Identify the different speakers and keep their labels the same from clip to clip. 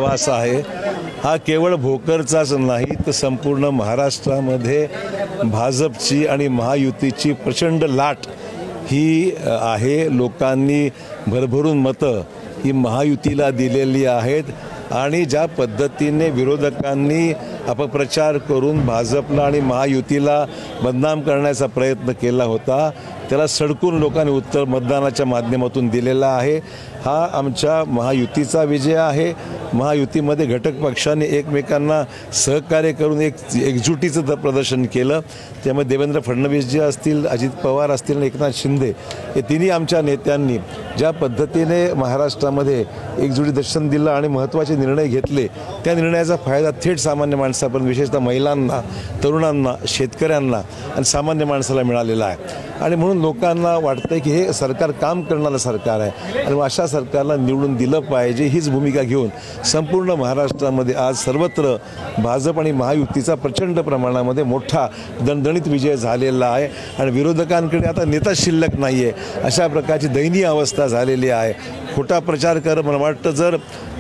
Speaker 1: प्रवास आहे हा केवळ भोकरचाच नाही तर संपूर्ण महाराष्ट्रामध्ये भाजपची आणि महायुतीची प्रचंड लाट ही आहे। लोकांनी भरभरून मतं ही महायुतीला दिलेली आहेत आणि ज्या पद्धतीने विरोधकांनी अपप्रचार करून भाजपला आणि महायुतीला बदनाम करण्याचा प्रयत्न केला होता त्याला सडकून लोकांनी उत्तर मतदानाच्या माध्यमातून दिलेला आहे। हा आमच्या महायुतीचा विजय आहे। महायुतीमध्ये घटक पक्षांनी एकमेकांना सहकार्य करून एकजुटीचं प्रदर्शन केलं। त्यामुळे देवेंद्र फडणवीस जे असतील, अजित पवार असतील आणि एकनाथ शिंदे हे तिन्ही आमच्या नेत्यांनी ज्या पद्धतीने महाराष्ट्रामध्ये एकजुटी दर्शन दिलं आणि महत्त्वाचे निर्णय घेतले त्या निर्णयाचा फायदा थेट सामान्य माणसापर्यंत विशेषतः महिलांना, तरुणांना, शेतकऱ्यांना आणि सामान्य माणसाला मिळालेला आहे। आणि म्हणून लोकांना वाटतं की हे सरकार काम करणारं सरकार आहे आणि अशा सरकारला निवडून दिलं पाहिजे हीच भूमिका घेऊन संपूर्ण महाराष्ट्रामध्ये आज सर्वत्र भाजप आणि महायुतीचा प्रचंड प्रमाणामध्ये मोठा दणदणीत विजय झालेला आहे आणि विरोधकांकडे आता नेता शिल्लक नाही आहे अशा प्रकारची दयनीय अवस्था झालेली आहे। खोटा प्रचार कर मला वाटतं जर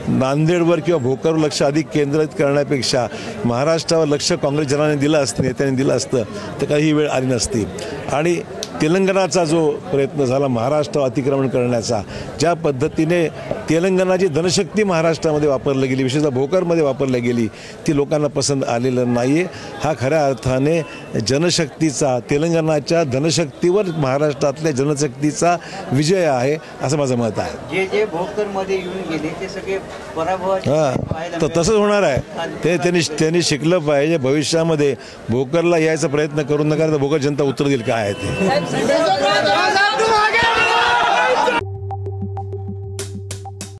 Speaker 1: नांदेडवर किंवा भोकरवर लक्ष अधिक केंद्रित करण्यापेक्षा महाराष्ट्रावर लक्ष काँग्रेस जनाने दिलं असतं, नेत्यांनी दिलं असतं तर काही वेळ आली नसती। आणि तेलंगणाचा जो प्रयत्न झाला महाराष्ट्रावर अतिक्रमण करण्याचा, ज्या पद्धतीने तेलंगणाची धनशक्ती महाराष्ट्रामध्ये वापरली गेली, विशेषतः भोकरमध्ये वापरली गेली, ती लोकांना पसंत आलेलं नाही आहे। हा खऱ्या अर्थाने जनशक्तीचा, तेलंगणाच्या धनशक्तीवर महाराष्ट्रातल्या जनशक्तीचा विजय आहे असं माझं मत आहे।
Speaker 2: जे जे भोकरमध्ये येऊन गेले ते सगळे पराभवाचे
Speaker 1: तर तसंच होणार आहे। त्यांनी शिकलं पाहिजे भविष्यामध्ये भोकरला यायचा प्रयत्न करू नका तर भोकर जनता उत्तर देईल काय आहे ते।